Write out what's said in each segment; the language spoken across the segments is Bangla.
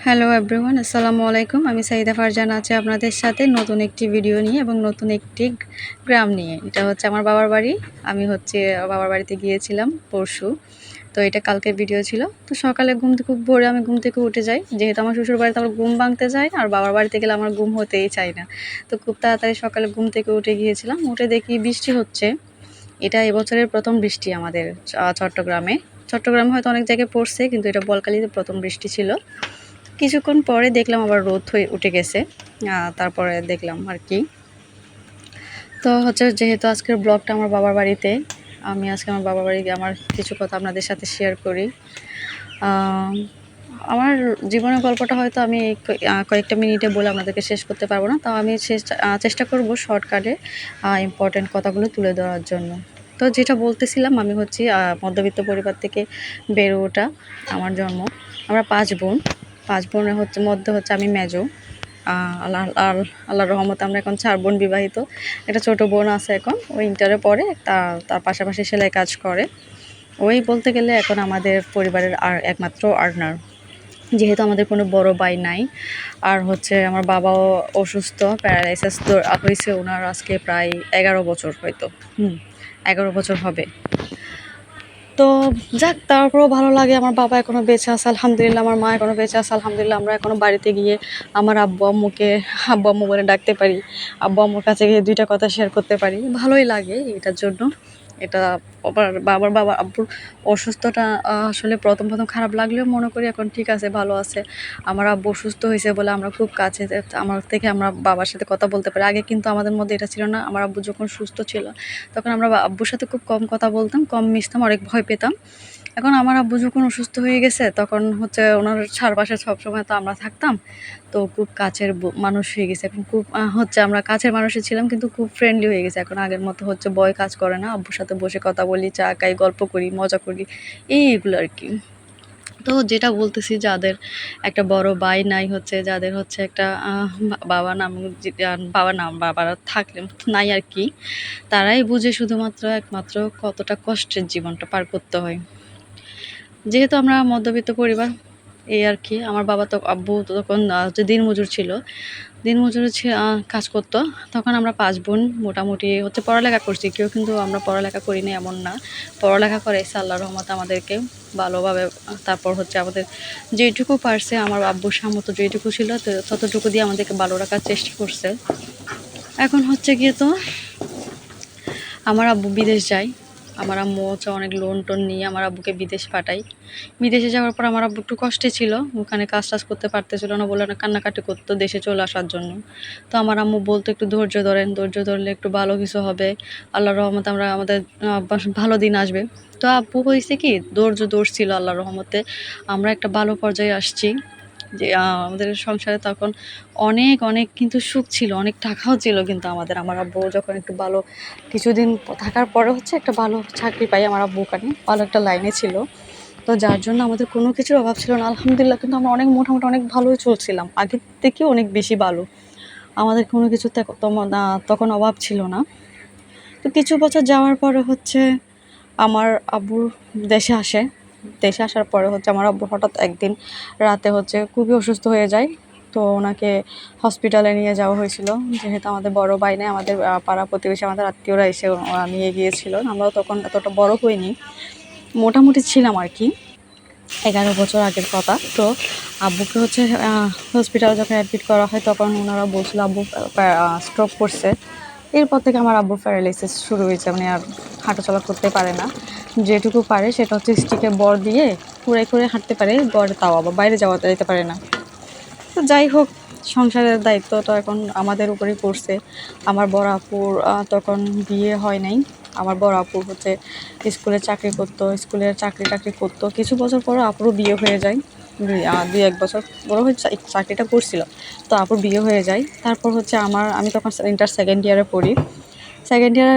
হ্যালো এভরিওয়ান, আসসালামু আলাইকুম। আমি সাইদা ফারজানা আছি আপনাদের সাথে নতুন একটি ভিডিও নিয়ে এবং নতুন একটি গ্রাম নিয়ে। এটা হচ্ছে আমার বাবার বাড়ি। আমি হচ্ছে বাবার বাড়িতে গিয়েছিলাম পরশু। তো এটা কালকের ভিডিও ছিল। তো সকালে খুব ভোরে আমি ঘুম থেকে উঠে যাই, যেহেতু আমার শ্বশুর বাড়িতে আমার ঘুম ভাঙতে যায় না, আর বাবার বাড়িতে গেলে আমার ঘুম হতেই চায় না। তো খুব তাড়াতাড়ি সকালে ঘুম থেকে উঠে গিয়েছিলাম, উঠে দেখি বৃষ্টি হচ্ছে। এটা এবছরের প্রথম বৃষ্টি আমাদের চট্টগ্রামে। চট্টগ্রামে হয়তো অনেক জায়গায় পড়ছে, কিন্তু এটা বলকালিতে প্রথম বৃষ্টি ছিল। কিছুক্ষণ পরে দেখলাম আবার রোদ হয়ে উঠে গেছে। তারপরে দেখলাম আর কি। তো হচ্ছে যেহেতু আজকের ব্লগটা আমার বাবার বাড়িতে, আমি আজকে আমার বাবার বাড়ি আমার কিছু কথা আপনাদের সাথে শেয়ার করি। আমার জীবনের গল্পটা হয়তো আমি কয়েকটা মিনিটে বলে আপনাদেরকে শেষ করতে পারবো না, তাও আমি চেষ্টা করব শর্টকাটে ইম্পর্টেন্ট কথাগুলো তুলে ধরার জন্য। তো যেটা বলতেছিলাম, আমি হচ্ছি মধ্যবিত্ত পরিবার থেকে বেড়ে ওঠা। আমার জন্ম, আমরা 5 বোন। 5 বোনের মধ্যে হচ্ছে আমি মেজো। আল্লাহর রহমতে আমরা এখন 4 বোন বিবাহিত। একটা ছোট বোন আছে, এখন ওই ইন্টারে পড়ে, তার পাশাপাশি সেলাই কাজ করে। ওই বলতে গেলে এখন আমাদের পরিবারের আর একমাত্র আর্নার, যেহেতু আমাদের কোনো বড় ভাই নাই। আর হচ্ছে আমার বাবাও অসুস্থ, প্যারালাইসিস তো হয়েছে ওনার আজকে প্রায় 11 বছর, হয়তো 11 বছর হবে। তো যাক, তারপরেও ভালো লাগে আমার বাবা এখনো বেঁচে আছে আলহামদুলিল্লাহ, আমার মা এখনো বেঁচে আছে আলহামদুলিল্লাহ। আমরা এখনো বাড়িতে গিয়ে আমার আব্বু আম্মু বলে ডাকতে পারি, আব্বু আম্মুর কাছে গিয়ে 2টা কথা শেয়ার করতে পারি, ভালোই লাগে এটার জন্য। এটা বাবা আব্বুর অসুস্থতা আসলে প্রথম খারাপ লাগলেও মনে করি এখন ঠিক আছে, ভালো আছে। আমার আব্বু অসুস্থ হয়েছে বলে আমরা খুব কাছে, আমরা বাবার সাথে কথা বলতে পারি। আগে কিন্তু আমাদের মধ্যে এটা ছিল না। আমার আব্বু যখন সুস্থ ছিল তখন আমরা আব্বুর সাথে খুব কম কথা বলতাম, কম মিশতাম, অনেক ভয় পেতাম। এখন আমার আব্বু যখন অসুস্থ হয়ে গেছে তখন হচ্ছে ওনার চারপাশে সবসময় তো আমরা থাকতাম, তো খুব কাছের মানুষ হয়ে গেছে এখন। খুব হচ্ছে আমরা কাছের মানুষই ছিলাম, কিন্তু খুব ফ্রেন্ডলি হয়ে গেছে এখন। আগের মতো হচ্ছে ভয় কাজ করে না, আব্বুর সাথে বসে কথা বলি, চা খাই, গল্প করি, মজা করি, এইগুলো আর কি। তো যেটা বলতেছি, যাদের একটা বড় ভাই নাই, হচ্ছে যাদের হচ্ছে একটা বাবারা থাকলে নাই আর কি, তারাই বুঝে শুধুমাত্র একমাত্র কতটা কষ্টের জীবনটা পার করতে হয়। যেহেতু আমরা মধ্যবিত্ত পরিবার, এই আর কি। আমার বাবা তো আব্বু তো তখন যে দিনমজুর ছিল, কাজ করতো। তখন আমরা 5 বোন মোটামুটি হচ্ছে পড়ালেখা করছি, কেউ কিন্তু আমরা পড়ালেখা করিনি এমন না। পড়ালেখা করাইছে আল্লাহর রহমতে আমাদেরকে ভালোভাবে। তারপর হচ্ছে আমাদের যেইটুকু পারছে, আমার আব্বুর সামর্থ্য যেইটুকু ছিল ততটুকু দিয়ে আমাদেরকে ভালো রাখার চেষ্টা করছে। এখন হচ্ছে গিয়ে তো আমার আব্বু বিদেশ যায়, আমার আম্মু হচ্ছে অনেক লোন টোন নিয়ে আমার আব্বুকে বিদেশ পাঠাই। বিদেশে যাওয়ার পর আমার আব্বু একটু কষ্টে ছিল, ওখানে কাজ টাজ করতে পারতেছিল না বলে না, কান্নাকাটি করতো দেশে চলে আসার জন্য। তো আমার আম্মু বলতো একটু ধৈর্য ধরেন, ধৈর্য ধরলে একটু ভালো কিছু হবে, আল্লাহর রহমতে আমাদের ভালো দিন আসবে। তো আব্বু হয়েছে কি, ধৈর্য ধরছিল আল্লাহর রহমতে, আমরা একটা ভালো পর্যায়ে আসছি। যে আমাদের সংসারে তখন অনেক অনেক কিন্তু সুখ ছিল, অনেক টাকাও ছিল, কিন্তু আমার আব্বু যখন একটু ভালো কিছুদিন থাকার পরে হচ্ছে একটা ভালো চাকরি পাই, আমার আব্বু ওখানে ভালো একটা লাইনে ছিল। তো যার জন্য আমাদের কোনো কিছুর অভাব ছিল না আলহামদুলিল্লাহ, কিন্তু আমরা অনেক মোটামুটি অনেক ভালোই চলছিলাম, আগের থেকেও অনেক বেশি ভালো। আমাদের কোনো কিছু তখন অভাব ছিল না। তো কিছু বছর যাওয়ার পরে হচ্ছে আমার আব্বুর দেশে আসে। দেশে আসার পরে হচ্ছে আমার আব্বু হঠাৎ একদিন রাতে হচ্ছে খুবই অসুস্থ হয়ে যায়। তো ওনাকে হসপিটালে নিয়ে যাওয়া হয়েছিল। যেহেতু আমাদের বড় ভাই নেই, আমাদের পাড়া প্রতিবেশী, আমাদের আত্মীয়রা এসে নিয়ে গিয়েছিল। আমরাও তখন এতটা বড় হইনি, মোটামুটি ছিলাম আর কি, 11 বছর আগের কথা। তো আব্বুকে হচ্ছে হসপিটালে যখন অ্যাডমিট করা হয় তখন ওনারা বলছিল আব্বু স্ট্রোক করছে। এরপর থেকে আমার আব্বুর প্যারালাইসিস শুরু হয়েছে, মানে আর হাঁটাচলা করতে পারে না। যেটুকু পারে সেটা হচ্ছে স্টিকে বর দিয়ে কুড়াই করে হাঁটতে পারে, গড়ে তাও আবার বাইরে যেতে পারে না। তো যাই হোক, সংসারের দায়িত্বটা এখন আমাদের উপরেই পড়ছে। আমার বড় আপুর তখন বিয়ে হয় নাই। আমার বড় আপু হচ্ছে স্কুলে চাকরি করতো, স্কুলের চাকরি করতো। কিছু বছর পর আপুরও বিয়ে হয়ে যায়, 2-1 বছর বড় হয়ে চাকরিটা করছিল। তো আপুর বিয়ে হয়ে যায়। তারপর হচ্ছে আমি তখন ইন্টার সেকেন্ড ইয়ারে পড়ি। সেকেন্ড ইয়ারে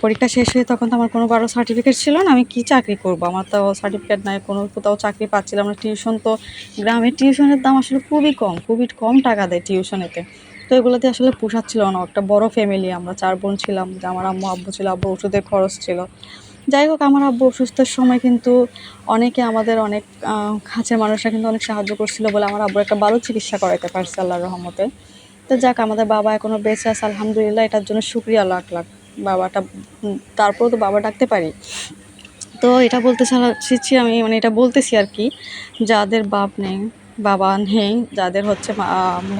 পরীক্ষা শেষ হয়ে তখন তো আমার কোনো ভালো সার্টিফিকেট ছিল না, আমি কী চাকরি করবো, আমার তো সার্টিফিকেট নাই, কোথাও চাকরি পাচ্ছিলাম না। টিউশন তো গ্রামের টিউশনের দাম আসলে খুবই কম টাকা দেয় টিউশনেতে। তো এগুলোতে আসলে পোষাচ্ছিল না। একটা বড় ফ্যামিলি, আমরা 4 বোন ছিলাম, যে আমার আম্মু আব্বু ছিল, আব্বুর ওষুধের খরচ ছিল। যাই হোক, আমার আব্বু অসুস্থের সময় কিন্তু অনেকে আমাদের অনেক কাছের মানুষরা কিন্তু অনেক সাহায্য করছিল বলে আমার আব্বুর একটা ভালো চিকিৎসা করাইতে পারছে আল্লাহর রহমতে। তো যাক, আমাদের বাবা এখনো বেঁচে আছে আলহামদুলিল্লাহ, এটার জন্য শুকরিয়া লাখ লাখ। বাবাটা তারপরেও তো বাবা ডাকতে পারি। তো এটা বলতে চাচ্ছি আমি, মানে এটা বলতেছি আর কি, যাদের বাপ নেই, বাবা নেই, যাদের হচ্ছে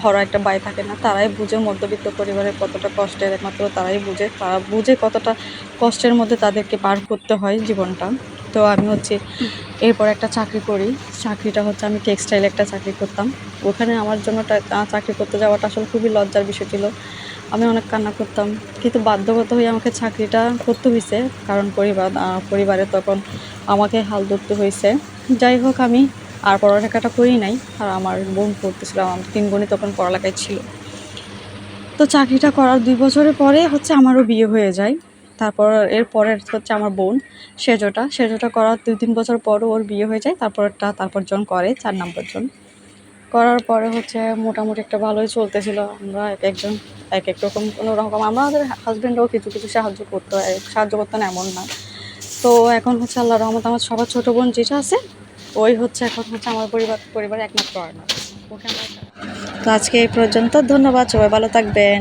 বড় একটা ভাই থাকে না, তারাই বুঝে মধ্যবিত্ত পরিবারের কতটা কষ্টের, একমাত্র তারাই বুঝে, তারা বুঝে কতটা কষ্টের মধ্যে তাদেরকে পার করতে হয় জীবনটা। তো আমি হচ্ছে এরপর একটা চাকরি করি। চাকরিটা হচ্ছে, আমি টেক্সটাইলে একটা চাকরি করতাম। ওখানে আমার জন্য চাকরি করতে যাওয়াটা আসলে খুবই লজ্জার বিষয় ছিল। আমি অনেক কান্না করতাম, কিন্তু বাধ্যগত হয়ে আমাকে চাকরিটা করতে হয়েছে, কারণ পরিবারে তখন আমাকে হাল ধরতে হয়েছে। যাই হোক, আমি আর পড়ালেখাটা করি নাই, আর আমার বোন পড়তেছিল, আমার 3 বোনই তখন পড়ালেখায় ছিল। তো চাকরিটা করার 2 বছরের পরে হচ্ছে আমারও বিয়ে হয়ে যায়। তারপর এরপরের হচ্ছে আমার বোন সেজোটা করার 2-3 বছর পরও ওর বিয়ে হয়ে যায়। তারপর জন করে 4 নম্বর জন। করার পরে হচ্ছে মোটামুটি একটা ভালোই চলতেছিল। আমরা একেকজন একেক রকম কোনো রকম, আমাদের হাসব্যান্ডও কিছু কিছু সাহায্য করতো না এমন না। তো এখন হচ্ছে আল্লাহর রহমতে আমার সবার ছোটো বোন যেটা আছে, ওই হচ্ছে এখন হচ্ছে আমার পরিবারের একমাত্র আর্নার। ওকে আমরা, তো আজকে এই পর্যন্ত। ধন্যবাদ, সবাই ভালো থাকবেন।